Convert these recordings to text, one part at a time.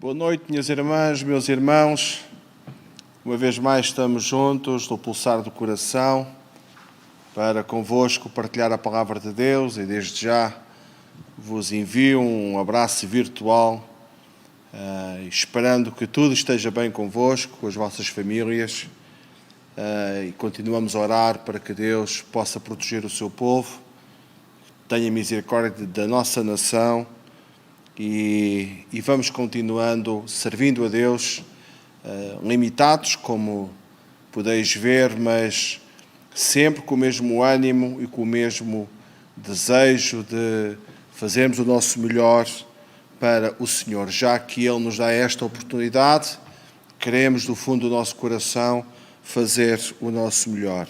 Boa noite, minhas irmãs, meus irmãos. Uma vez mais estamos juntos no pulsar do coração para convosco partilhar a palavra de Deus e desde já vos envio um abraço virtual, esperando que tudo esteja bem convosco, com as vossas famílias, e continuamos a orar para que Deus possa proteger o seu povo, tenha misericórdia da nossa nação e vamos continuando servindo a Deus, limitados, como podeis ver, mas sempre com o mesmo ânimo e com o mesmo desejo de fazermos o nosso melhor para o Senhor. Já que Ele nos dá esta oportunidade, queremos do fundo do nosso coração fazer o nosso melhor.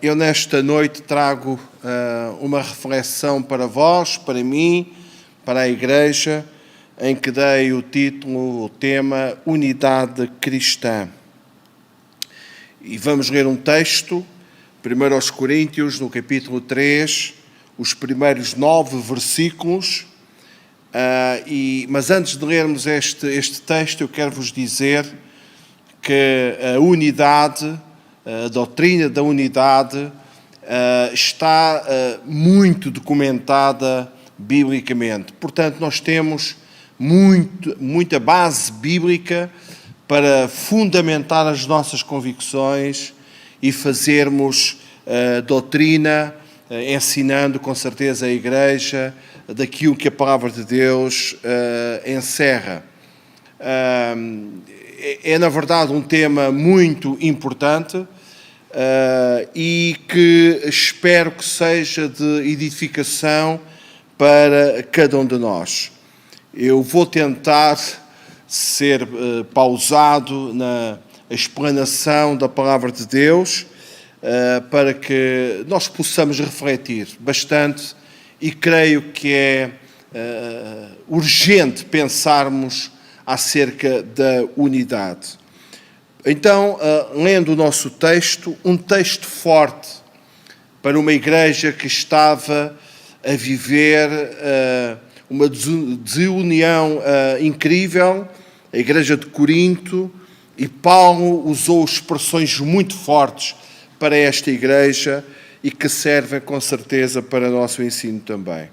Eu nesta noite trago uma reflexão para vós, para mim, para a Igreja, em que dei o título, o tema, Unidade Cristã. E vamos ler um texto, 1 aos Coríntios, no capítulo 3, os primeiros 9 versículos. Mas antes de lermos este texto, eu quero vos dizer que a unidade, a doutrina da unidade, está muito documentada biblicamente. Portanto, nós temos muita base bíblica para fundamentar as nossas convicções e fazermos doutrina, ensinando com certeza a Igreja daquilo que a palavra de Deus encerra. É na verdade um tema muito importante e que espero que seja de edificação para cada um de nós. Eu vou tentar ser pausado na explanação da palavra de Deus para que nós possamos refletir bastante e creio que é urgente pensarmos acerca da unidade. Então, lendo o nosso texto, um texto forte para uma igreja que estava a viver uma desunião incrível, a igreja de Corinto, e Paulo usou expressões muito fortes para esta igreja e que servem com certeza para o nosso ensino também.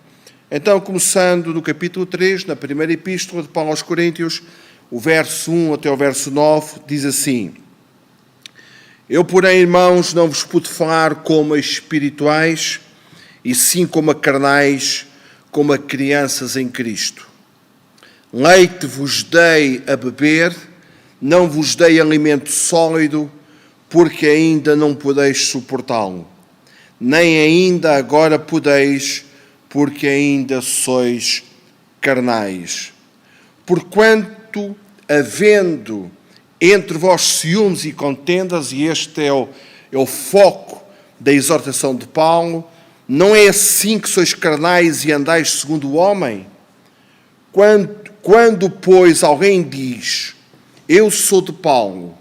Então, começando no capítulo 3, na primeira epístola de Paulo aos Coríntios, o verso 1 até o verso 9, diz assim: Eu, porém, irmãos, não vos pude falar como a espirituais, e sim como a carnais, como a crianças em Cristo. Leite vos dei a beber, não vos dei alimento sólido, porque ainda não podeis suportá-lo. Nem ainda agora podeis, porque ainda sois carnais. Porquanto, havendo entre vós ciúmes e contendas, e este é o foco da exortação de Paulo, não é assim que sois carnais e andais segundo o homem? Quando, pois, alguém diz, eu sou de Paulo,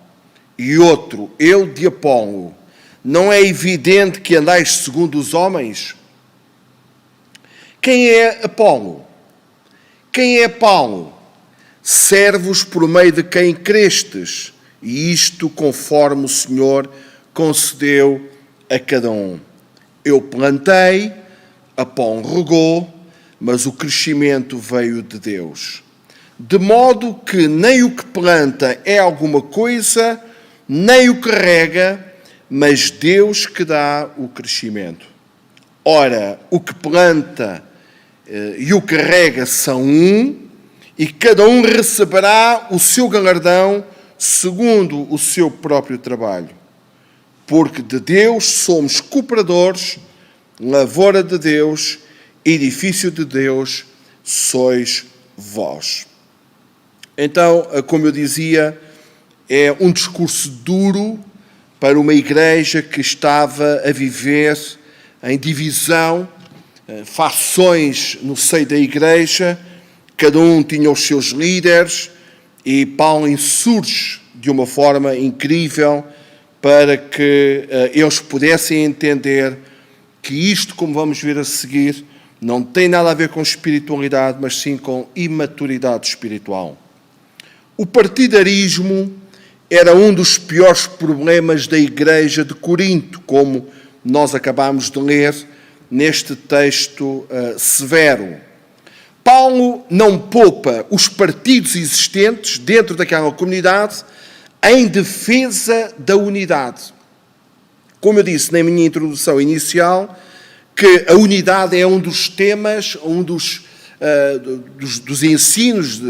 e outro, eu de Apolo, não é evidente que andais segundo os homens? Quem é Apolo? Quem é Paulo? Servos por meio de quem crestes, e isto conforme o Senhor concedeu a cada um. Eu plantei, Apolo regou, mas o crescimento veio de Deus. De modo que nem o que planta é alguma coisa, nem o que rega, mas Deus que dá o crescimento. Ora, o que planta e o que rega são um, e cada um receberá o seu galardão segundo o seu próprio trabalho. Porque de Deus somos cooperadores, lavoura de Deus, edifício de Deus sois vós. Então, como eu dizia, é um discurso duro para uma igreja que estava a viver em divisão, fações no seio da igreja, cada um tinha os seus líderes, e Paulo insurge de uma forma incrível para que eles pudessem entender que isto, como vamos ver a seguir, não tem nada a ver com espiritualidade, mas sim com imaturidade espiritual. O partidarismo era um dos piores problemas da igreja de Corinto, como nós acabamos de ler neste texto severo. Paulo não poupa os partidos existentes dentro daquela comunidade em defesa da unidade. Como eu disse na minha introdução inicial, que a unidade é um dos temas, um dos ensinos,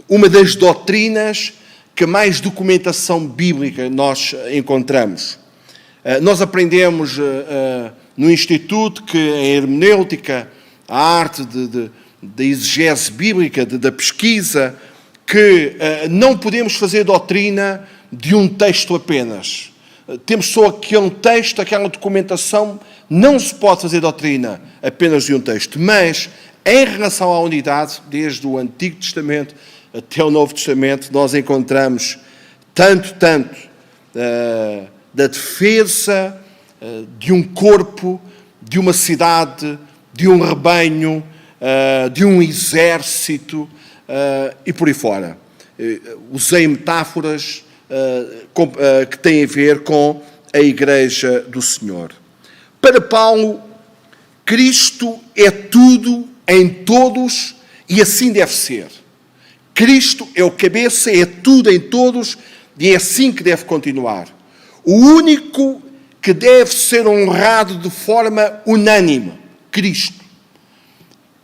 uma das doutrinas que mais documentação bíblica nós encontramos. Nós aprendemos no Instituto que a hermenêutica, a arte da exegese bíblica, da pesquisa, que não podemos fazer doutrina de um texto apenas. Temos só aquele texto, aquela documentação, não se pode fazer doutrina apenas de um texto. Mas, em relação à unidade, desde o Antigo Testamento até o Novo Testamento, nós encontramos tanto da defesa de um corpo, de uma cidade, de um rebanho, de um exército e por aí fora. Usei metáforas que têm a ver com a Igreja do Senhor. Para Paulo, Cristo é tudo em todos e assim deve ser. Cristo é o cabeça, é tudo em todos e é assim que deve continuar. O único que deve ser honrado de forma unânime, Cristo.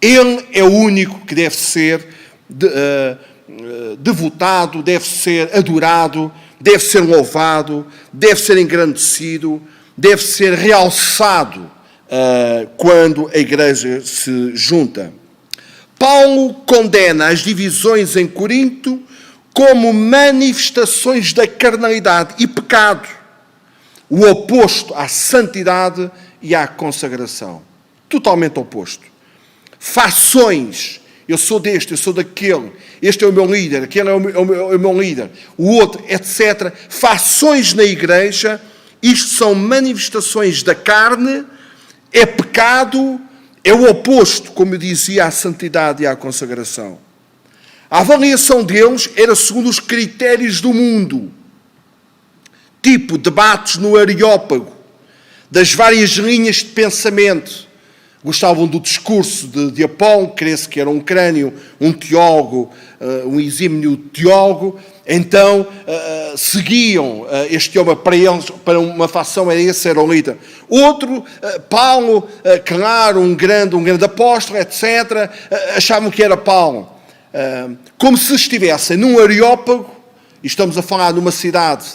Ele é o único que deve ser devotado, deve ser adorado, deve ser louvado, deve ser engrandecido, deve ser realçado quando a igreja se junta. Paulo condena as divisões em Corinto como manifestações da carnalidade e pecado, o oposto à santidade e à consagração. Totalmente oposto. Fações. Eu sou deste, eu sou daquele, este é o meu líder, aquele é o meu líder, o outro, etc. Fações na igreja, isto são manifestações da carne, é pecado, é o oposto, como eu dizia, à santidade e à consagração. A avaliação deles era segundo os critérios do mundo, tipo debates no Areópago, das várias linhas de pensamento. Gostavam do discurso de Apolo, crê-se que era um crânio, um teólogo, um exímio teólogo, então seguiam este homem para eles, para uma facção era o líder. Outro, Paulo, claro, um grande apóstolo, etc., achavam que era Paulo. Como se estivessem num Areópago, e estamos a falar numa cidade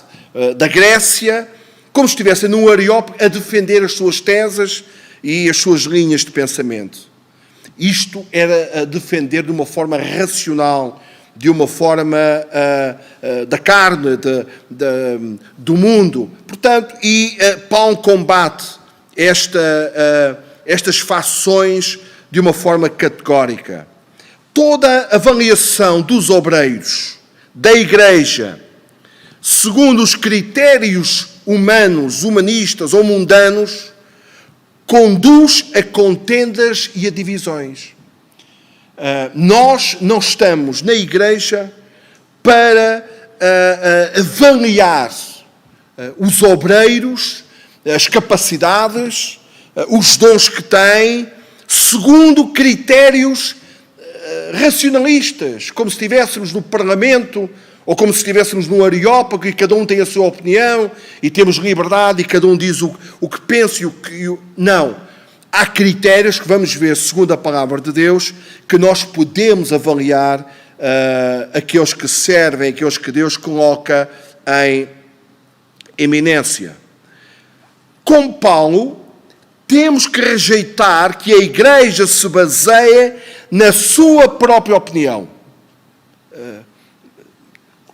da Grécia, como se estivessem num Areópago a defender as suas teses e as suas linhas de pensamento. Isto era a defender de uma forma racional, de uma forma da carne, do mundo. Portanto, Paulo combate estas fações de uma forma categórica. Toda a avaliação dos obreiros da igreja, segundo os critérios humanos, humanistas ou mundanos, conduz a contendas e a divisões. Nós não estamos na igreja para avaliar os obreiros, as capacidades, os dons que têm, segundo critérios racionalistas, como se estivéssemos no Parlamento ou como se estivéssemos no Areópago e cada um tem a sua opinião e temos liberdade e cada um diz o que pensa e o que... Não. Há critérios que vamos ver, segundo a palavra de Deus, que nós podemos avaliar aqueles que servem, aqueles que Deus coloca em eminência. Com Paulo, temos que rejeitar que a igreja se baseia na sua própria opinião.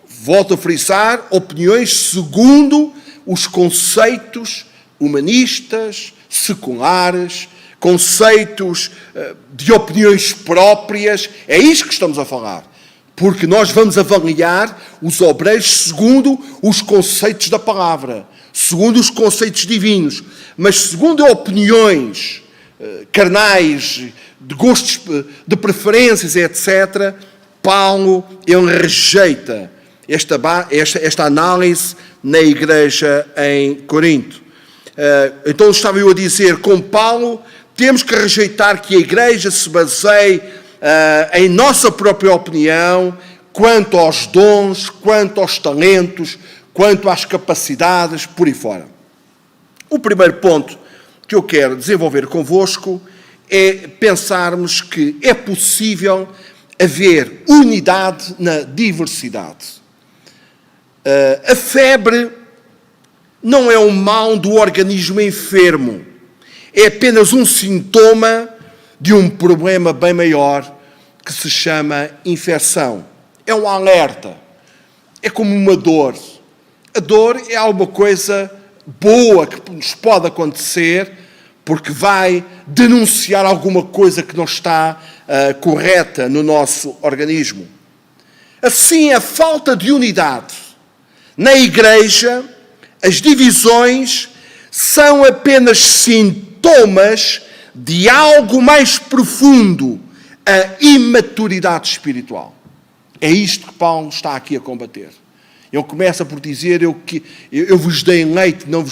Volto a frisar, opiniões segundo os conceitos humanistas, seculares, conceitos de opiniões próprias. É isto que estamos a falar. Porque nós vamos avaliar os obreiros segundo os conceitos da palavra, segundo os conceitos divinos. Mas segundo opiniões carnais, de gostos, de preferências, etc., Paulo, ele rejeita esta análise na igreja em Corinto. Então estava eu a dizer, com Paulo, temos que rejeitar que a igreja se baseie em nossa própria opinião quanto aos dons, quanto aos talentos, quanto às capacidades, por aí fora. O primeiro ponto que eu quero desenvolver convosco é pensarmos que é possível haver unidade na diversidade. A febre não é um mal do organismo enfermo, é apenas um sintoma de um problema bem maior que se chama infecção. É um alerta, é como uma dor. A dor é alguma coisa boa que nos pode acontecer porque vai denunciar alguma coisa que não está correta no nosso organismo. Assim, a falta de unidade na igreja, as divisões são apenas sintomas de algo mais profundo, a imaturidade espiritual. É isto que Paulo está aqui a combater. Ele começa por dizer, eu vos dei leite, não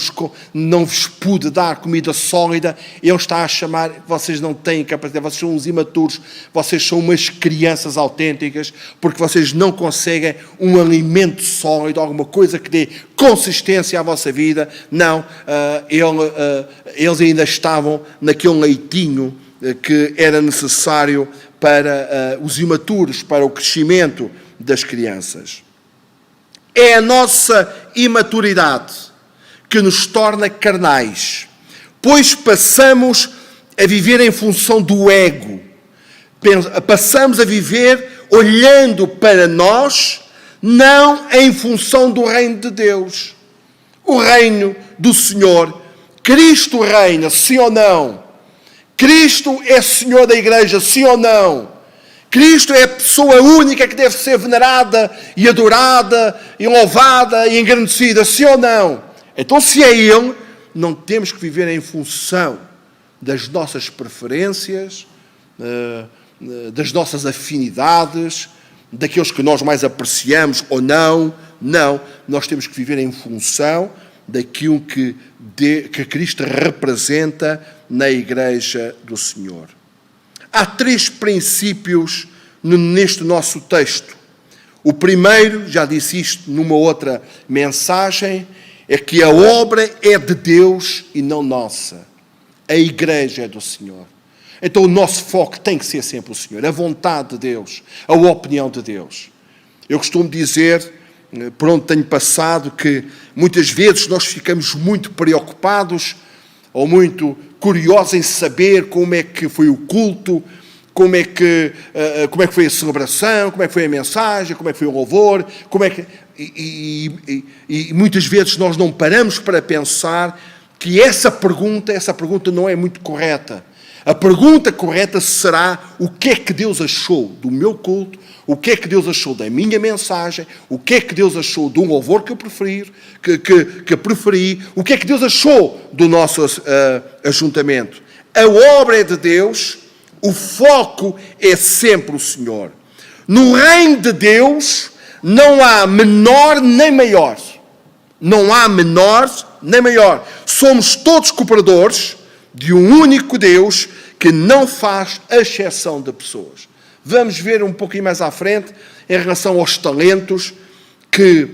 vos pude dar comida sólida. Ele está a chamar, vocês não têm capacidade, vocês são uns imaturos, vocês são umas crianças autênticas, porque vocês não conseguem um alimento sólido, alguma coisa que dê consistência à vossa vida. Não, eles ainda estavam naquele leitinho que era necessário para os imaturos, para o crescimento das crianças. É a nossa imaturidade que nos torna carnais, pois passamos a viver em função do ego. Passamos a viver olhando para nós, não em função do reino de Deus. O reino do Senhor. Cristo reina, sim ou não? Cristo é Senhor da igreja, sim ou não? Cristo é a pessoa única que deve ser venerada e adorada e louvada e engrandecida, sim ou não? Então, se é Ele, não temos que viver em função das nossas preferências, das nossas afinidades, daqueles que nós mais apreciamos ou não. Não, nós temos que viver em função daquilo que Cristo representa na Igreja do Senhor. Há 3 princípios neste nosso texto. O primeiro, já disse isto numa outra mensagem, é que a obra é de Deus e não nossa. A igreja é do Senhor. Então o nosso foco tem que ser sempre o Senhor, a vontade de Deus, a opinião de Deus. Eu costumo dizer, por onde tenho passado, que muitas vezes nós ficamos muito preocupados ou muito curiosos em saber como é que foi o culto, como é que foi a celebração, como é que foi a mensagem, como é que foi o louvor, e muitas vezes nós não paramos para pensar que essa pergunta não é muito correta. A pergunta correta será: o que é que Deus achou do meu culto? O que é que Deus achou da minha mensagem? O que é que Deus achou do louvor que eu preferi? O que é que Deus achou do nosso ajuntamento? A obra é de Deus, o foco é sempre o Senhor. No reino de Deus não há menor nem maior. Não há menor nem maior. Somos todos cooperadores de um único Deus que não faz exceção de pessoas. Vamos ver um pouquinho mais à frente, em relação aos talentos, que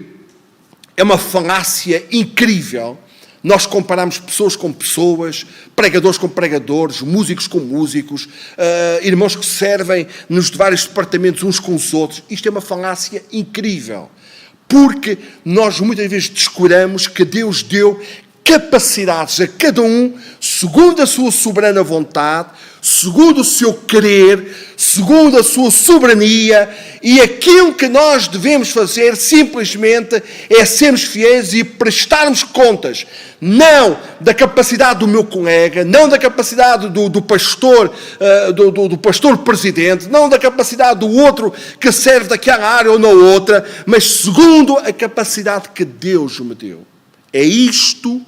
é uma falácia incrível. Nós comparamos pessoas com pessoas, pregadores com pregadores, músicos com músicos, irmãos que servem nos vários departamentos uns com os outros. Isto é uma falácia incrível, porque nós muitas vezes descuramos que Deus deu capacidades a cada um, segundo a sua soberana vontade, segundo o seu querer, segundo a sua soberania, e aquilo que nós devemos fazer simplesmente é sermos fiéis e prestarmos contas, não da capacidade do meu colega, não da capacidade do pastor, do pastor presidente, não da capacidade do outro que serve daquela área ou na outra, mas segundo a capacidade que Deus me deu. É isto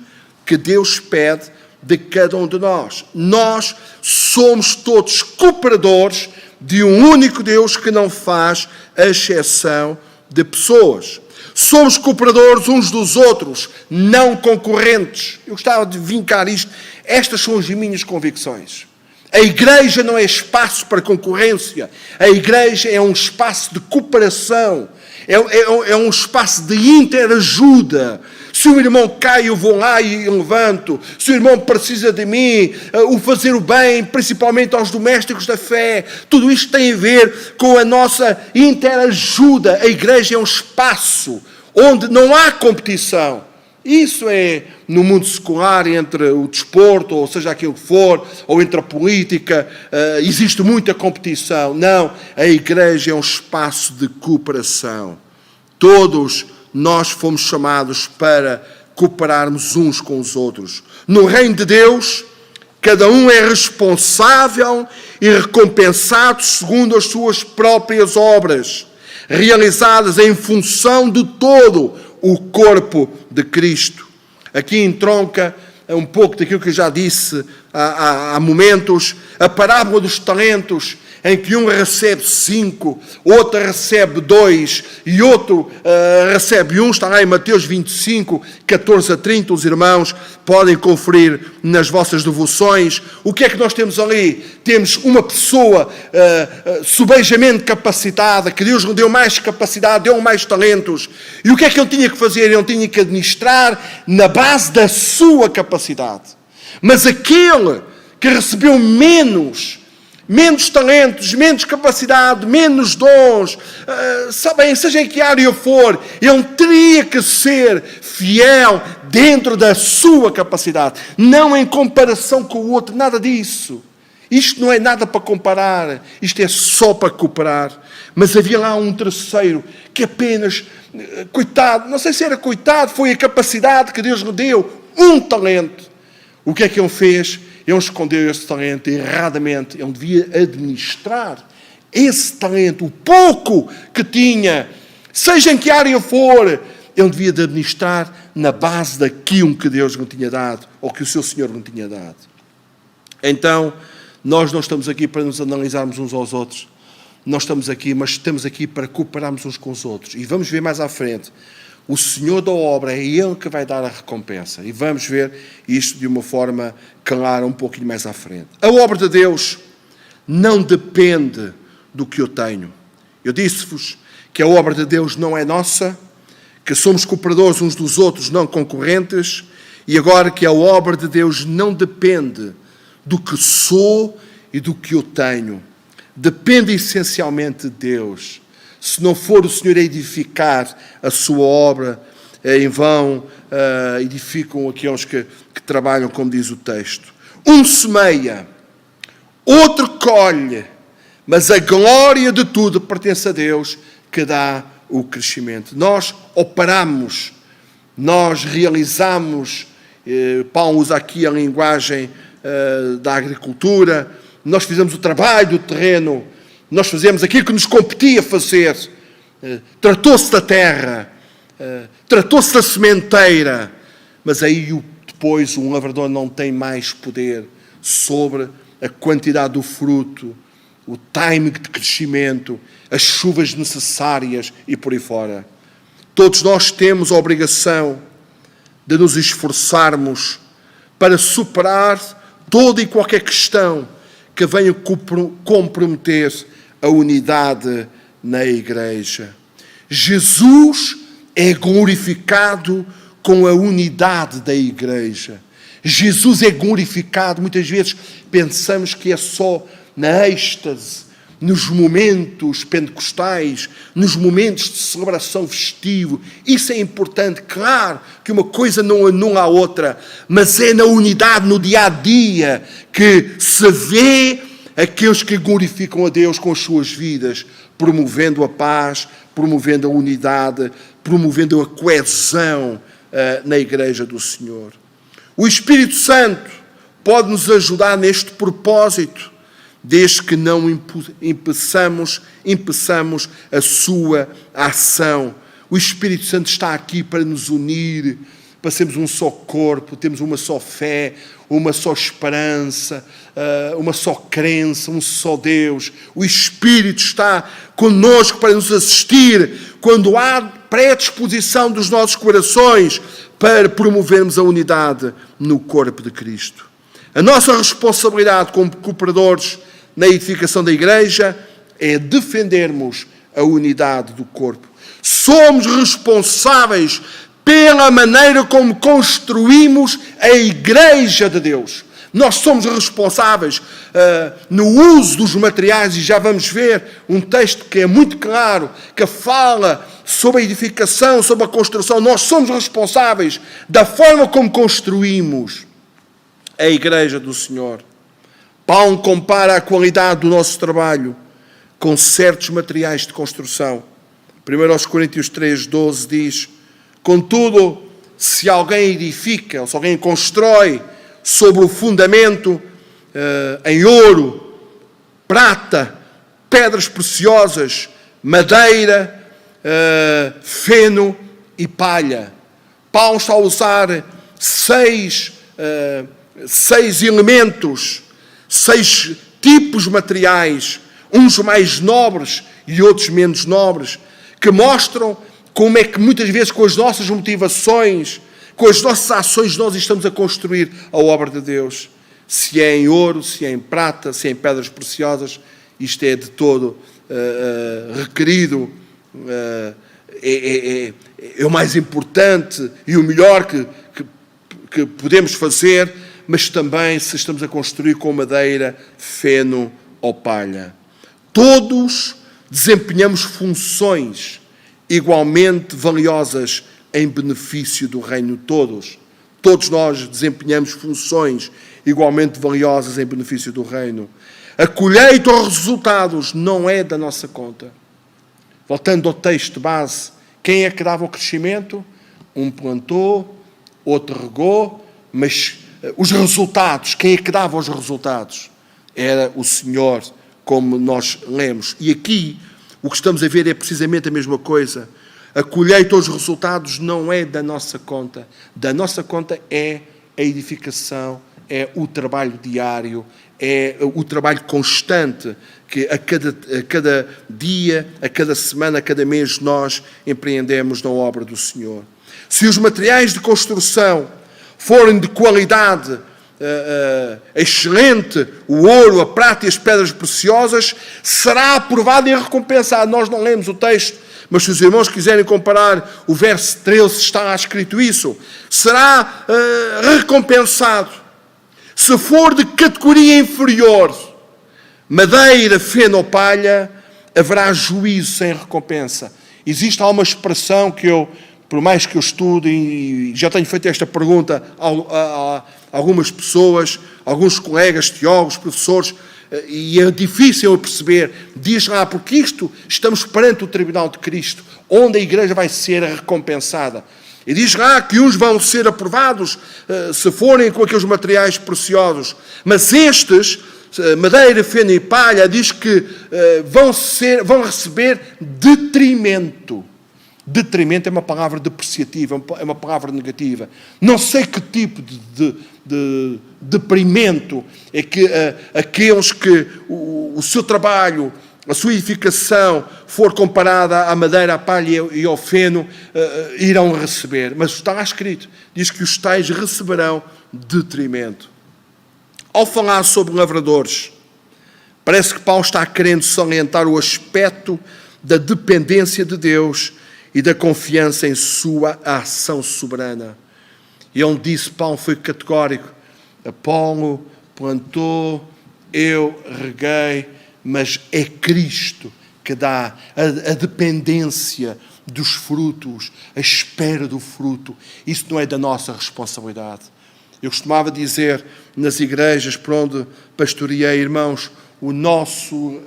que Deus pede de cada um de nós. Nós somos todos cooperadores de um único Deus que não faz exceção de pessoas. Somos cooperadores uns dos outros, não concorrentes. Eu gostava de vincar isto. Estas são as minhas convicções. A igreja não é espaço para concorrência. A igreja é um espaço de cooperação. É um espaço de interajuda. Se o irmão cai, eu vou lá e levanto. Se o irmão precisa de mim, o fazer o bem, principalmente aos domésticos da fé. Tudo isto tem a ver com a nossa interajuda. A igreja é um espaço onde não há competição. Isso é no mundo secular, entre o desporto, ou seja aquilo que for, ou entre a política, existe muita competição. Não, a igreja é um espaço de cooperação. Todos nós fomos chamados para cooperarmos uns com os outros. No reino de Deus, cada um é responsável e recompensado segundo as suas próprias obras, realizadas em função de todo o corpo de Cristo. Aqui entronca um pouco daquilo que eu já disse há momentos, a parábola dos talentos, em que um recebe 5, outro recebe 2 e outro recebe 1, está lá em Mateus 25, 14 a 30, os irmãos podem conferir nas vossas devoções. O que é que nós temos ali? Temos uma pessoa subejamente capacitada, que Deus lhe deu mais capacidade, deu mais talentos. E o que é que ele tinha que fazer? Ele tinha que administrar na base da sua capacidade. Mas aquele que recebeu menos talentos, menos capacidade, menos dons, sabem, seja em que área for, ele teria que ser fiel dentro da sua capacidade, não em comparação com o outro, nada disso. Isto não é nada para comparar, isto é só para cooperar. Mas havia lá um terceiro que apenas, coitado, não sei se era coitado, foi a capacidade que Deus lhe deu, um talento. O que é que ele fez? Ele escondeu esse talento erradamente. Ele devia administrar esse talento, o pouco que tinha, seja em que área for, ele devia de administrar na base daquilo que Deus lhe tinha dado, ou que o seu Senhor lhe tinha dado. Então, nós não estamos aqui para nos analisarmos uns aos outros. Nós estamos aqui, mas estamos aqui para cooperarmos uns com os outros. E vamos ver mais à frente. O Senhor da obra é Ele que vai dar a recompensa. E vamos ver isto de uma forma clara um pouquinho mais à frente. A obra de Deus não depende do que eu tenho. Eu disse-vos que a obra de Deus não é nossa, que somos cooperadores uns dos outros, não concorrentes, e agora que a obra de Deus não depende do que sou e do que eu tenho. Depende essencialmente de Deus. Se não for o Senhor a edificar a sua obra, em vão edificam aqueles que trabalham, como diz o texto. Um semeia, outro colhe, mas a glória de tudo pertence a Deus, que dá o crescimento. Nós operamos, nós realizamos, Paulo usa aqui a linguagem da agricultura, nós fizemos o trabalho do terreno, nós fazemos aquilo que nos competia fazer. Tratou-se da terra, tratou-se da sementeira, mas aí depois um lavrador não tem mais poder sobre a quantidade do fruto, o timing de crescimento, as chuvas necessárias e por aí fora. Todos nós temos a obrigação de nos esforçarmos para superar toda e qualquer questão que venha comprometer a unidade na igreja. Jesus é glorificado com a unidade da igreja. Jesus é glorificado, muitas vezes pensamos que é só na êxtase, nos momentos pentecostais, nos momentos de celebração festiva. Isso é importante, claro que uma coisa não anula a outra, mas é na unidade, no dia-a-dia, que se vê aqueles que glorificam a Deus com as suas vidas, promovendo a paz, promovendo a unidade, promovendo a coesão na igreja do Senhor. O Espírito Santo pode nos ajudar neste propósito, desde que não impeçamos a sua ação. O Espírito Santo está aqui para nos unir, para sermos um só corpo, temos uma só fé, uma só esperança, uma só crença, um só Deus. O Espírito está connosco para nos assistir quando há predisposição dos nossos corações para promovermos a unidade no corpo de Cristo. A nossa responsabilidade como cooperadores na edificação da igreja é defendermos a unidade do corpo. Somos responsáveis pela maneira como construímos a igreja de Deus. Nós somos responsáveis no uso dos materiais, e já vamos ver um texto que é muito claro, que fala sobre a edificação, sobre a construção. Nós somos responsáveis da forma como construímos a igreja do Senhor. Paulo compara a qualidade do nosso trabalho com certos materiais de construção. 1 Coríntios 3:12 diz: contudo, se alguém edifica, ou se alguém constrói sobre o fundamento em ouro, prata, pedras preciosas, madeira, feno e palha. Paulo está a usar seis elementos, 6 tipos materiais, uns mais nobres e outros menos nobres, que mostram como é que muitas vezes com as nossas motivações, com as nossas ações, nós estamos a construir a obra de Deus. Se é em ouro, se é em prata, se é em pedras preciosas, isto é de todo requerido, é o mais importante e o melhor que podemos fazer, mas também se estamos a construir com madeira, feno ou palha. Todos desempenhamos funções igualmente valiosas em benefício do reino. Todos nós desempenhamos funções igualmente valiosas em benefício do reino. A colheita ou resultados não é da nossa conta. Voltando ao texto base, quem é que dava o crescimento? Um plantou, outro regou, mas os resultados, quem é que dava os resultados? Era o Senhor, como nós lemos. E aqui, o que estamos a ver é precisamente a mesma coisa. A colheita ou os resultados não é da nossa conta. Da nossa conta é a edificação, é o trabalho diário, é o trabalho constante que a cada dia, a cada semana, a cada mês nós empreendemos na obra do Senhor. Se os materiais de construção forem de qualidade excelente, o ouro, a prata e as pedras preciosas, será aprovado e recompensado. Nós não lemos o texto, mas se os irmãos quiserem comparar o verso 13, está lá escrito isso. Será recompensado. Se for de categoria inferior, madeira, feno ou palha, haverá juízo sem recompensa. Existe uma expressão que eu, por mais que eu estude, e já tenho feito esta pergunta a algumas pessoas, alguns colegas, teólogos, professores, e é difícil eu perceber, diz lá, porque estamos perante o tribunal de Cristo, onde a igreja vai ser recompensada. E diz lá que uns vão ser aprovados se forem com aqueles materiais preciosos, mas estes, madeira, feno e palha, diz que vão receber detrimento. Detrimento é uma palavra depreciativa, é uma palavra negativa. Não sei que tipo de deprimento é que aqueles que o seu trabalho, a sua edificação for comparada à madeira, à palha e ao feno, irão receber. Mas está lá escrito, diz que os tais receberão detrimento. Ao falar sobre lavradores, parece que Paulo está querendo salientar o aspecto da dependência de Deus e da confiança em sua ação soberana. E onde disse, Paulo foi categórico: Apolo plantou, eu reguei, mas é Cristo que dá a dependência dos frutos, a espera do fruto. Isso não é da nossa responsabilidade. Eu costumava dizer nas igrejas por onde pastoreei, irmãos, o nosso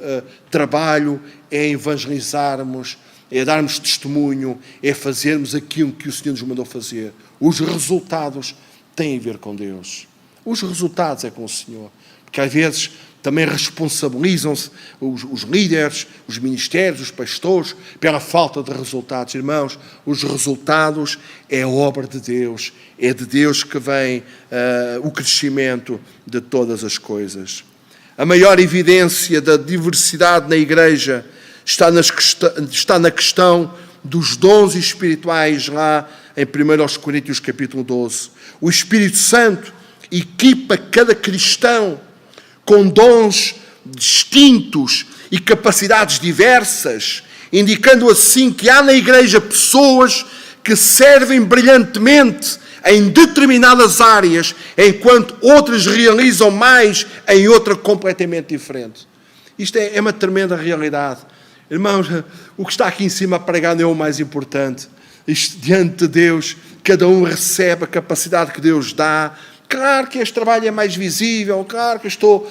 trabalho é evangelizarmos, é darmos testemunho, é fazermos aquilo que o Senhor nos mandou fazer. Os resultados têm a ver com Deus. Os resultados é com o Senhor. Porque às vezes também responsabilizam-se os líderes, os ministérios, os pastores, pela falta de resultados. Irmãos, os resultados é obra de Deus. É de Deus que vem o crescimento de todas as coisas. A maior evidência da diversidade na Igreja está na questão dos dons espirituais, lá em 1 Coríntios capítulo 12. O Espírito Santo equipa cada cristão com dons distintos e capacidades diversas, indicando assim que há na Igreja pessoas que servem brilhantemente em determinadas áreas, enquanto outras realizam mais em outra completamente diferente. Isto é uma tremenda realidade. Irmãos, o que está aqui em cima a pregar não é o mais importante. Isto, diante de Deus, cada um recebe a capacidade que Deus dá. Claro que este trabalho é mais visível, claro que eu estou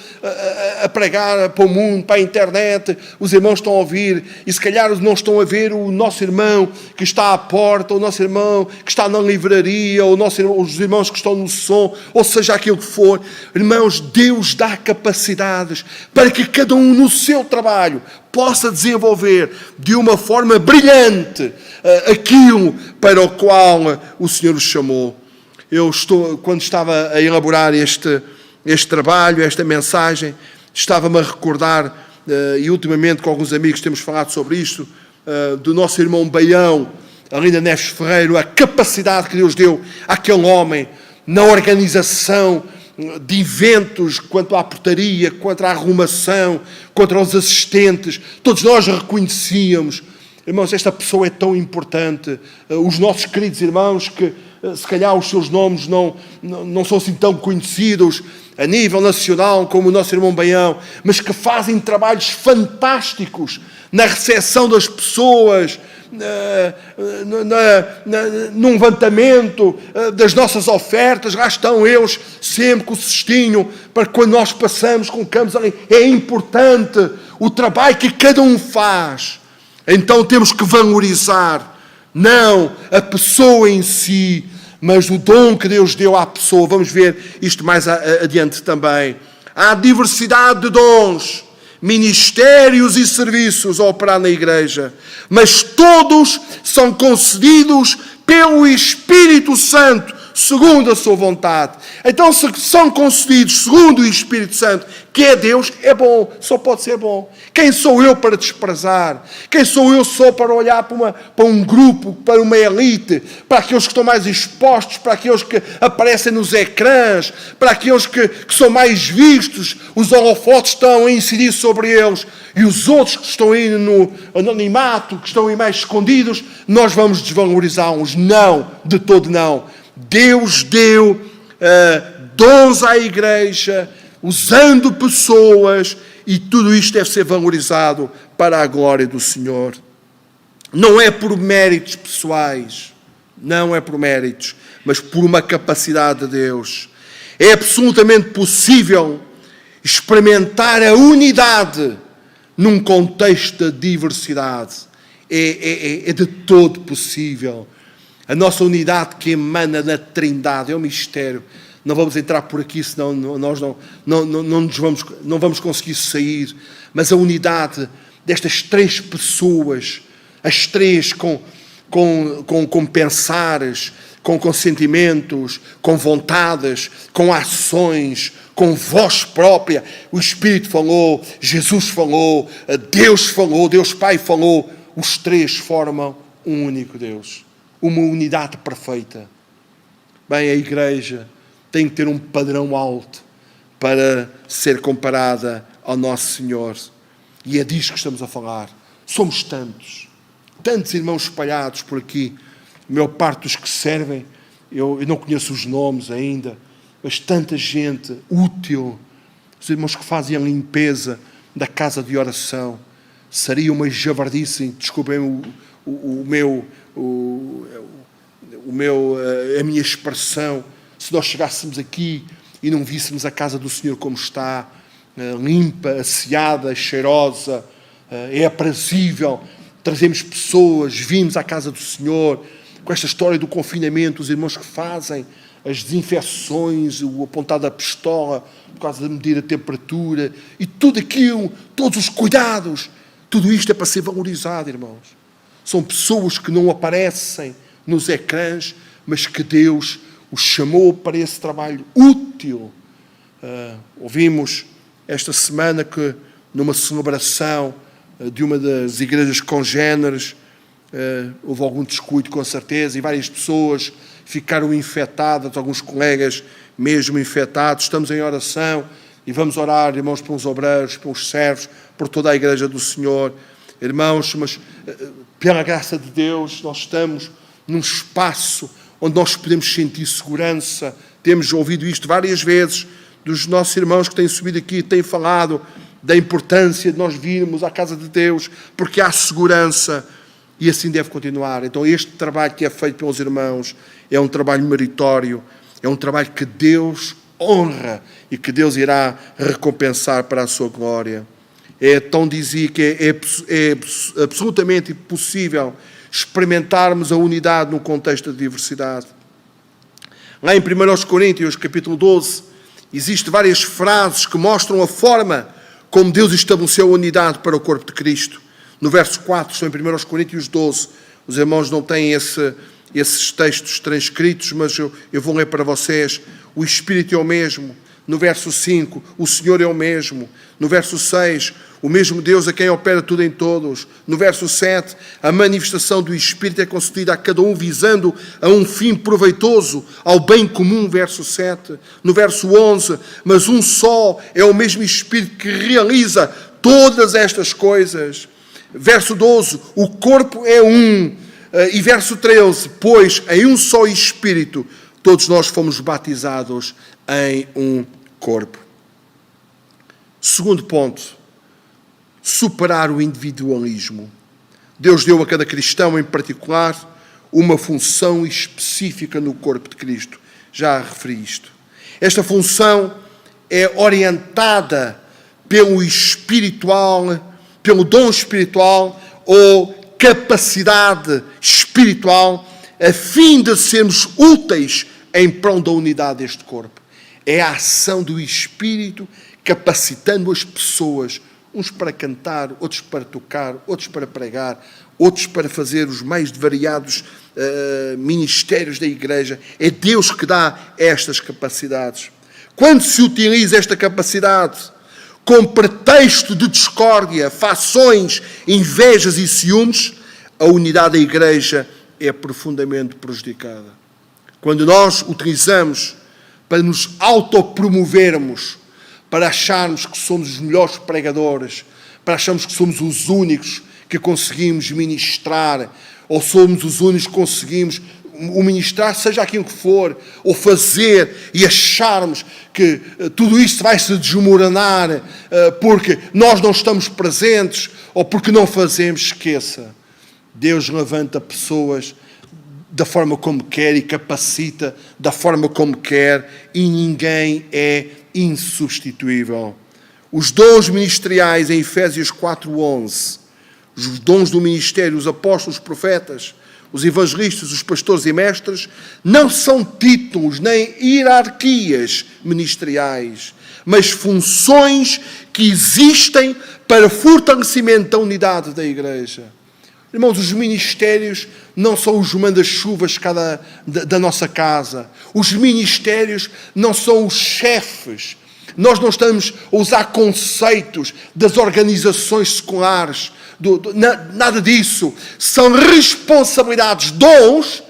a pregar para o mundo, para a internet, os irmãos estão a ouvir, e se calhar não estão a ver o nosso irmão que está à porta, o nosso irmão que está na livraria, os irmãos que estão no som, ou seja, aquilo que for. Irmãos, Deus dá capacidades para que cada um no seu trabalho possa desenvolver de uma forma brilhante aquilo para o qual o Senhor os chamou. Quando estava a elaborar este trabalho, esta mensagem, estava-me a recordar, e ultimamente com alguns amigos temos falado sobre isto, do nosso irmão Baião, Arlindo Neves Ferreiro, a capacidade que Deus deu àquele homem na organização de eventos, quanto à portaria, quanto à arrumação, quanto aos assistentes. Todos nós reconhecíamos. Irmãos, esta pessoa é tão importante. Os nossos queridos irmãos que se calhar os seus nomes não são assim tão conhecidos a nível nacional como o nosso irmão Baião, mas que fazem trabalhos fantásticos na recepção das pessoas, no levantamento das nossas ofertas. Lá estão eles sempre com o cestinho para quando nós passamos, colocamos ali. É importante o trabalho que cada um faz. Então temos que valorizar não a pessoa em si, mas o dom que Deus deu à pessoa. Vamos ver isto mais adiante também. Há diversidade de dons, ministérios e serviços a operar na Igreja, mas todos são concedidos pelo Espírito Santo, segundo a sua vontade. Então, se são concedidos segundo o Espírito Santo, que é Deus, é bom, só pode ser bom. Quem sou eu para desprezar? Quem sou eu só para olhar para um grupo, para uma elite, para aqueles que estão mais expostos, para aqueles que aparecem nos ecrãs, para aqueles que são mais vistos, os holofotes estão a incidir sobre eles, e os outros que estão aí no anonimato, que estão aí mais escondidos, nós vamos desvalorizá-los? Não, de todo não. Deus deu dons à Igreja, usando pessoas, e tudo isto deve ser valorizado para a glória do Senhor. Não é por méritos pessoais, não é por méritos, mas por uma capacidade de Deus. É absolutamente possível experimentar a unidade num contexto de diversidade. É de todo possível. A nossa unidade que emana na Trindade é um mistério. Não vamos entrar por aqui, senão nós não vamos conseguir sair. Mas a unidade destas três pessoas, as três com pensares, com sentimentos, com vontades, com ações, com voz própria. O Espírito falou, Jesus falou, Deus Pai falou. Os três formam um único Deus. Uma unidade perfeita. Bem, a Igreja tem que ter um padrão alto para ser comparada ao nosso Senhor. E é disso que estamos a falar. Somos tantos irmãos espalhados por aqui. A maior parte dos que servem, eu não conheço os nomes ainda, mas tanta gente útil. Os irmãos que fazem a limpeza da casa de oração. Seria uma javardice, desculpem a minha expressão, se nós chegássemos aqui e não víssemos a casa do Senhor como está, limpa, asseada, cheirosa, é aprazível. Trazemos pessoas, vimos à casa do Senhor, com esta história do confinamento, os irmãos que fazem as desinfecções, o apontado da pistola, por causa de medir a temperatura e tudo aquilo, todos os cuidados, tudo isto é para ser valorizado, irmãos. São pessoas que não aparecem nos ecrãs, mas que Deus os chamou para esse trabalho útil. Ouvimos esta semana que numa celebração de uma das igrejas congêneres houve algum descuido, com certeza, e várias pessoas ficaram infectadas, alguns colegas mesmo infectados. Estamos em oração e vamos orar, irmãos, pelos obreiros, pelos servos, por toda a igreja do Senhor. Irmãos, mas pela graça de Deus nós estamos num espaço onde nós podemos sentir segurança. Temos ouvido isto várias vezes dos nossos irmãos que têm subido aqui, têm falado da importância de nós virmos à casa de Deus, porque há segurança, e assim deve continuar. Então este trabalho que é feito pelos irmãos é um trabalho meritório, é um trabalho que Deus honra e que Deus irá recompensar para a sua glória. Então dizia que é absolutamente possível experimentarmos a unidade no contexto da diversidade. Lá em 1 Coríntios, capítulo 12, existem várias frases que mostram a forma como Deus estabeleceu a unidade para o corpo de Cristo. No verso 4, estão em 1 Coríntios 12, os irmãos não têm esses textos transcritos, mas eu vou ler para vocês. O Espírito é o mesmo. No verso 5, o Senhor é o mesmo. No verso 6, o mesmo Deus a quem opera tudo em todos. No verso 7, a manifestação do Espírito é concedida a cada um visando a um fim proveitoso, ao bem comum, verso 7. No verso 11, mas um só é o mesmo Espírito que realiza todas estas coisas. Verso 12, o corpo é um. E verso 13, pois em um só Espírito todos nós fomos batizados em um corpo. Segundo ponto, superar o individualismo. Deus deu a cada cristão em particular uma função específica no corpo de Cristo. Já referi isto. Esta função é orientada pelo espiritual, pelo dom espiritual ou capacidade espiritual, a fim de sermos úteis em prol da unidade deste corpo. É a ação do Espírito capacitando as pessoas, uns para cantar, outros para tocar, outros para pregar, outros para fazer os mais variados ministérios da igreja. É Deus que dá estas capacidades. Quando se utiliza esta capacidade com pretexto de discórdia, fações, invejas e ciúmes, a unidade da igreja é profundamente prejudicada. Quando nós utilizamos para nos autopromovermos, para acharmos que somos os melhores pregadores, para acharmos que somos os únicos que conseguimos ministrar, ou somos os únicos que conseguimos o ministrar, seja aquilo que for, ou fazer, e acharmos que tudo isto vai se desmoronar porque nós não estamos presentes, ou porque não fazemos, esqueça. Deus levanta pessoas da forma como quer e capacita da forma como quer, e ninguém é insubstituível. Os dons ministeriais em Efésios 4:11, os dons do ministério, os apóstolos, os profetas, os evangelistas, os pastores e mestres, não são títulos nem hierarquias ministeriais, mas funções que existem para fortalecimento da unidade da igreja. Irmãos, os ministérios não são os manda-chuvas da nossa casa. Os ministérios não são os chefes. Nós não estamos a usar conceitos das organizações seculares, nada disso. São responsabilidades, dons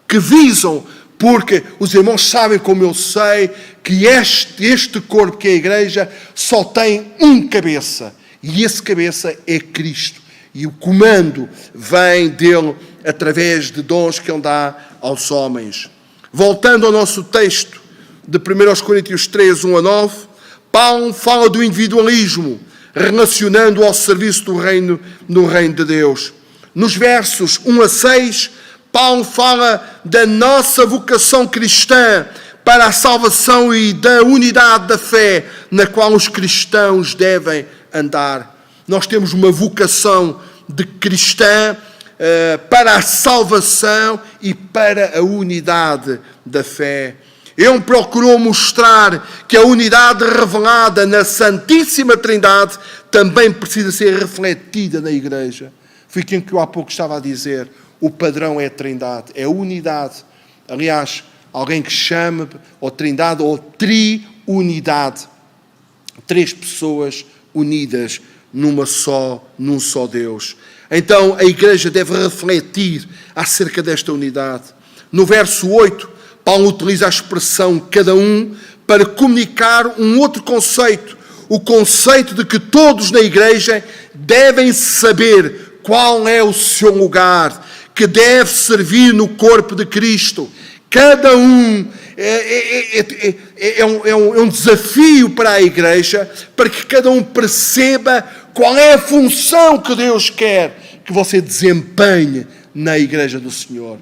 que visam, porque os irmãos sabem, como eu sei, que este corpo que é a igreja só tem um cabeça, e esse cabeça é Cristo, e o comando vem dele através de dons que ele dá aos homens. Voltando ao nosso texto de 1 Coríntios 3:1-9, Paulo fala do individualismo, relacionando ao serviço do reino, no reino de Deus. Nos versos 1-6, Paulo fala da nossa vocação cristã para a salvação e da unidade da fé na qual os cristãos devem andar. Nós temos uma vocação de cristã para a salvação e para a unidade da fé. Ele procurou mostrar que a unidade revelada na Santíssima Trindade também precisa ser refletida na Igreja. Foi aquilo que eu há pouco estava a dizer. O padrão é a Trindade, é a unidade. Aliás, alguém que chame ou Trindade ou triunidade. 3 pessoas unidas num só Deus. Então a Igreja deve refletir acerca desta unidade. No verso 8, Paulo utiliza a expressão cada um para comunicar um outro conceito. O conceito de que todos na Igreja devem saber qual é o seu lugar, que deve servir no corpo de Cristo. Cada um é um desafio para a Igreja, para que cada um perceba qual é a função que Deus quer que você desempenhe na Igreja do Senhor.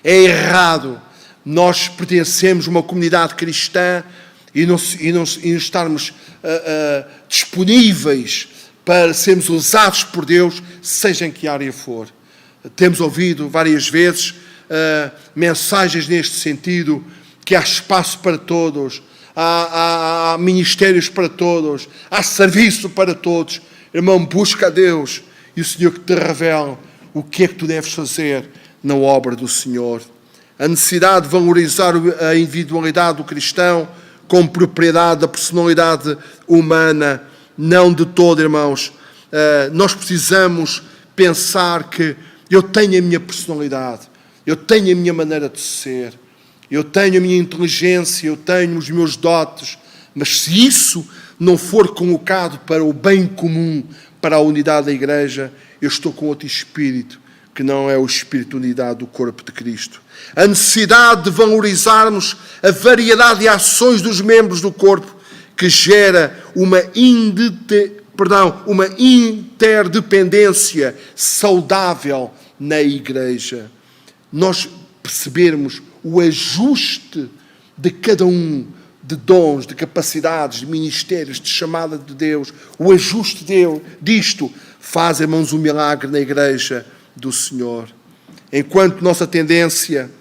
É errado nós pertencemos a uma comunidade cristã e não estarmos disponíveis para sermos usados por Deus, seja em que área for. Temos ouvido várias vezes mensagens neste sentido, que há espaço para todos, há ministérios para todos, há serviço para todos. Irmão, busca a Deus e o Senhor que te revela o que é que tu deves fazer na obra do Senhor. A necessidade de valorizar a individualidade do cristão como propriedade da personalidade humana, não de todo, irmãos. Nós precisamos pensar que eu tenho a minha personalidade, eu tenho a minha maneira de ser, eu tenho a minha inteligência, eu tenho os meus dotes, mas se isso não for colocado para o bem comum, para a unidade da Igreja, eu estou com outro espírito, que não é o espírito de unidade do corpo de Cristo. A necessidade de valorizarmos a variedade de ações dos membros do corpo, que gera uma interdependência saudável na Igreja. Nós percebermos o ajuste de cada um, de dons, de capacidades, de ministérios, de chamada de Deus, o ajuste disto faz, irmãos, um milagre na Igreja do Senhor. Enquanto nossa tendência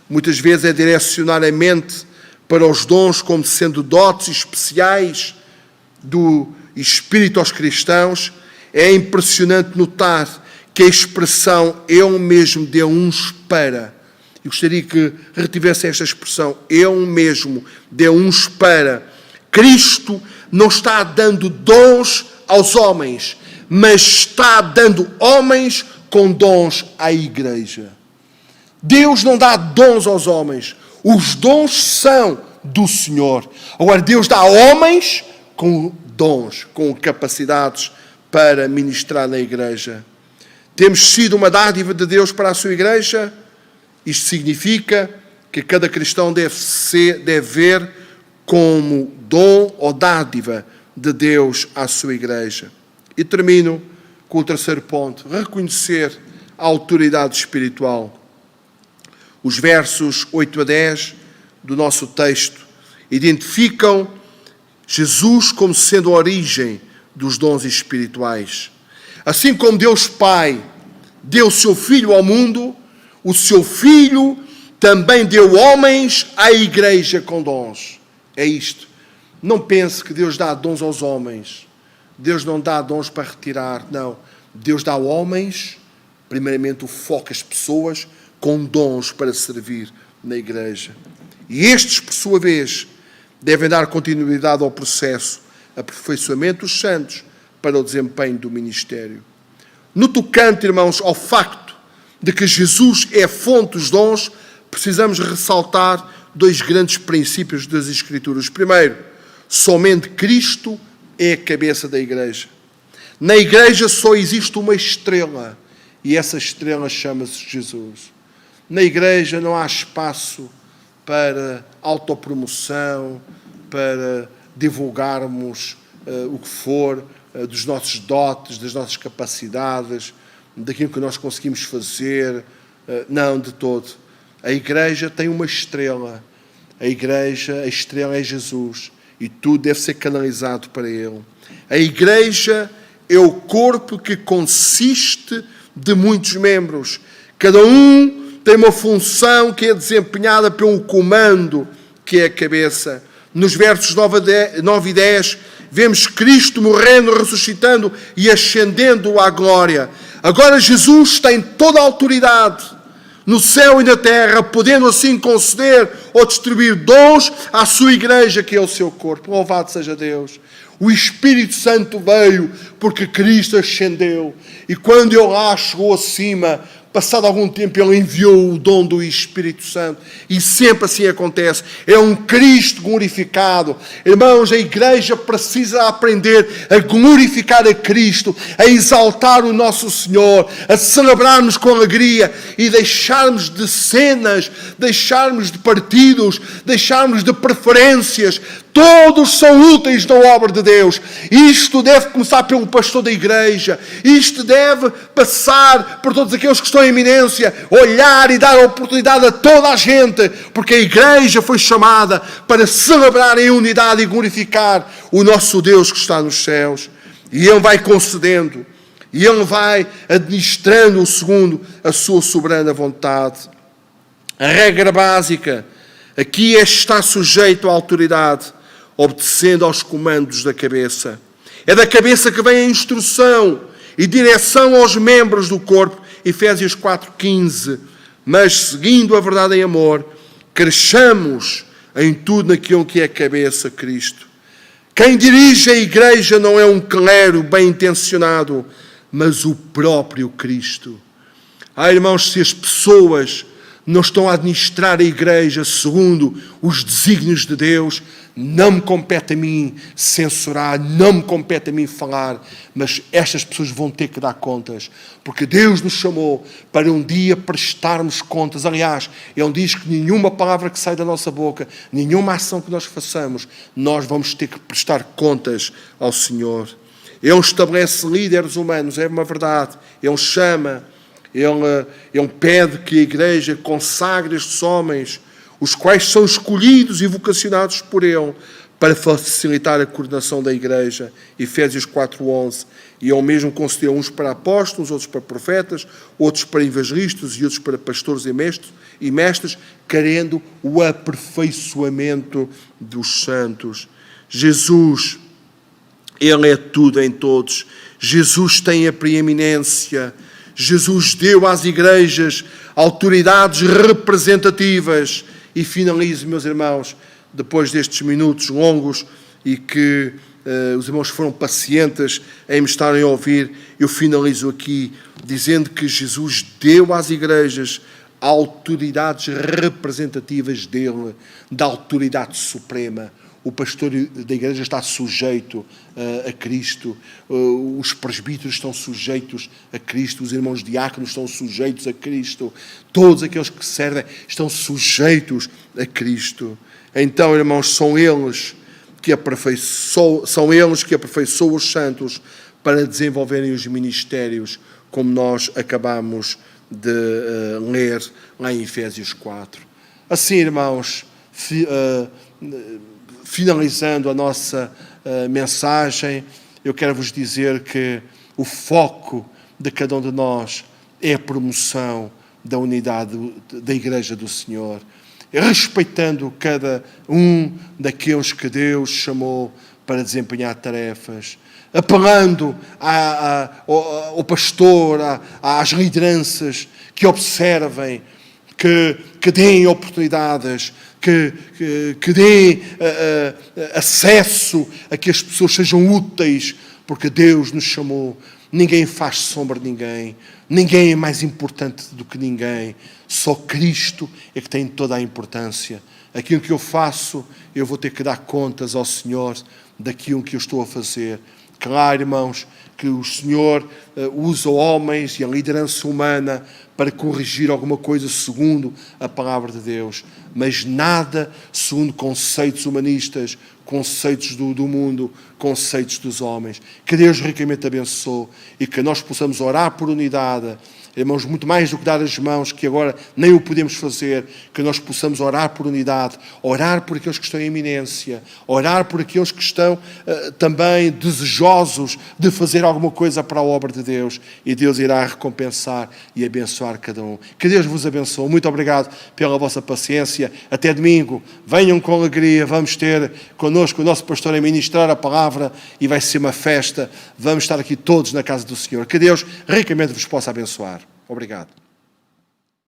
muitas vezes é direcionar a mente para os dons como sendo dotes especiais do Espírito aos cristãos, é impressionante notar que a expressão eu mesmo deu uns para. Eu gostaria que retivessem esta expressão, eu mesmo deu uns para. Cristo não está dando dons aos homens, mas está dando homens com dons à Igreja. Deus não dá dons aos homens. Os dons são do Senhor. Agora, Deus dá homens com dons, com capacidades para ministrar na Igreja. Temos sido uma dádiva de Deus para a sua Igreja. Isto significa que cada cristão deve ver como dom ou dádiva de Deus à sua Igreja. E termino com o terceiro ponto, reconhecer a autoridade espiritual. Os versos 8 a 10 do nosso texto identificam Jesus como sendo a origem dos dons espirituais. Assim como Deus Pai deu o seu Filho ao mundo, o seu Filho também deu homens à Igreja com dons. É isto. Não pense que Deus dá dons aos homens. Deus não dá dons para retirar, não. Deus dá homens, primeiramente o foco as pessoas, com dons para servir na Igreja. E estes, por sua vez, devem dar continuidade ao processo, aperfeiçoamento dos santos para o desempenho do ministério. No tocante, irmãos, ao facto de que Jesus é a fonte dos dons, precisamos ressaltar 2 grandes princípios das Escrituras. Primeiro, somente Cristo é a cabeça da Igreja. Na Igreja só existe uma estrela, e essa estrela chama-se Jesus. Na Igreja não há espaço para autopromoção, para divulgarmos o que for, dos nossos dotes, das nossas capacidades, daquilo que nós conseguimos fazer. Não, de todo. A Igreja tem uma estrela. A estrela é Jesus. E tudo deve ser canalizado para Ele. A Igreja é o corpo que consiste de muitos membros. Cada um tem uma função que é desempenhada pelo comando, que é a cabeça. Nos versos 9 e 10, vemos Cristo morrendo, ressuscitando e ascendendo à glória. Agora Jesus tem toda a autoridade no céu e na terra, podendo assim conceder ou distribuir dons à sua igreja, que é o seu corpo. Louvado seja Deus. O Espírito Santo veio porque Cristo ascendeu. E quando Ele lá chegou acima, passado algum tempo, Ele enviou o dom do Espírito Santo. E sempre assim acontece. É um Cristo glorificado. Irmãos, a igreja precisa aprender a glorificar a Cristo, a exaltar o nosso Senhor, a celebrarmos com alegria e deixarmos de cenas, deixarmos de partidos, deixarmos de preferências. Todos são úteis na obra de Deus. Isto deve começar pelo pastor da igreja. Isto deve passar por todos aqueles que estão em eminência, olhar e dar oportunidade a toda a gente, porque a igreja foi chamada para celebrar em unidade e glorificar o nosso Deus que está nos céus. E Ele vai concedendo, e Ele vai administrando segundo a sua soberana vontade. A regra básica aqui é estar sujeito à autoridade, obedecendo aos comandos da cabeça. É da cabeça que vem a instrução e direção aos membros do corpo. Efésios 4,15. Mas, seguindo a verdade em amor, cresçamos em tudo naquilo que é a cabeça, Cristo. Quem dirige a igreja não é um clero bem intencionado, mas o próprio Cristo. Irmãos, se as pessoas não estão a administrar a igreja segundo os desígnios de Deus, não me compete a mim censurar, não me compete a mim falar, mas estas pessoas vão ter que dar contas, porque Deus nos chamou para um dia prestarmos contas. Aliás, Ele diz que nenhuma palavra que sai da nossa boca, nenhuma ação que nós façamos, nós vamos ter que prestar contas ao Senhor. Ele estabelece líderes humanos, é uma verdade. Ele chama, Ele pede que a igreja consagre estes homens, os quais são escolhidos e vocacionados por Ele, para facilitar a coordenação da igreja. Efésios 4,11. E Ele mesmo concedeu uns para apóstolos, outros para profetas, outros para evangelistas e outros para pastores e mestres, querendo o aperfeiçoamento dos santos. Jesus, Ele é tudo em todos. Jesus tem a preeminência. Jesus deu às igrejas autoridades representativas. E finalizo, meus irmãos, depois destes minutos longos e que os irmãos foram pacientes em me estarem a ouvir, eu finalizo aqui dizendo que Jesus deu às igrejas autoridades representativas dele, da autoridade suprema. O pastor da igreja está sujeito a Cristo, os presbíteros estão sujeitos a Cristo, os irmãos diáconos estão sujeitos a Cristo, todos aqueles que servem estão sujeitos a Cristo. Então, irmãos, são eles que aperfeiçoam os santos para desenvolverem os ministérios, como nós acabamos de ler lá em Efésios 4. Assim, irmãos, finalizando a nossa mensagem, eu quero vos dizer que o foco de cada um de nós é a promoção da unidade da Igreja do Senhor, respeitando cada um daqueles que Deus chamou para desempenhar tarefas, apelando ao pastor, às lideranças, que observem, que deem oportunidades, que deem acesso a que as pessoas sejam úteis, porque Deus nos chamou. Ninguém faz sombra de ninguém. Ninguém é mais importante do que ninguém. Só Cristo é que tem toda a importância. Aquilo que eu faço, eu vou ter que dar contas ao Senhor daquilo que eu estou a fazer. Claro, irmãos, que o Senhor usa homens e a liderança humana para corrigir alguma coisa segundo a palavra de Deus, mas nada segundo conceitos humanistas, conceitos do mundo, conceitos dos homens. Que Deus ricamente abençoe e que nós possamos orar por unidade. Irmãos, muito mais do que dar as mãos, que agora nem o podemos fazer, que nós possamos orar por unidade, orar por aqueles que estão em eminência, orar por aqueles que estão também desejosos de fazer alguma coisa para a obra de Deus e Deus irá recompensar e abençoar cada um. Que Deus vos abençoe. Muito obrigado pela vossa paciência. Até domingo. Venham com alegria. Vamos ter connosco o nosso pastor a ministrar a palavra e vai ser uma festa. Vamos estar aqui todos na casa do Senhor. Que Deus ricamente vos possa abençoar. Obrigado.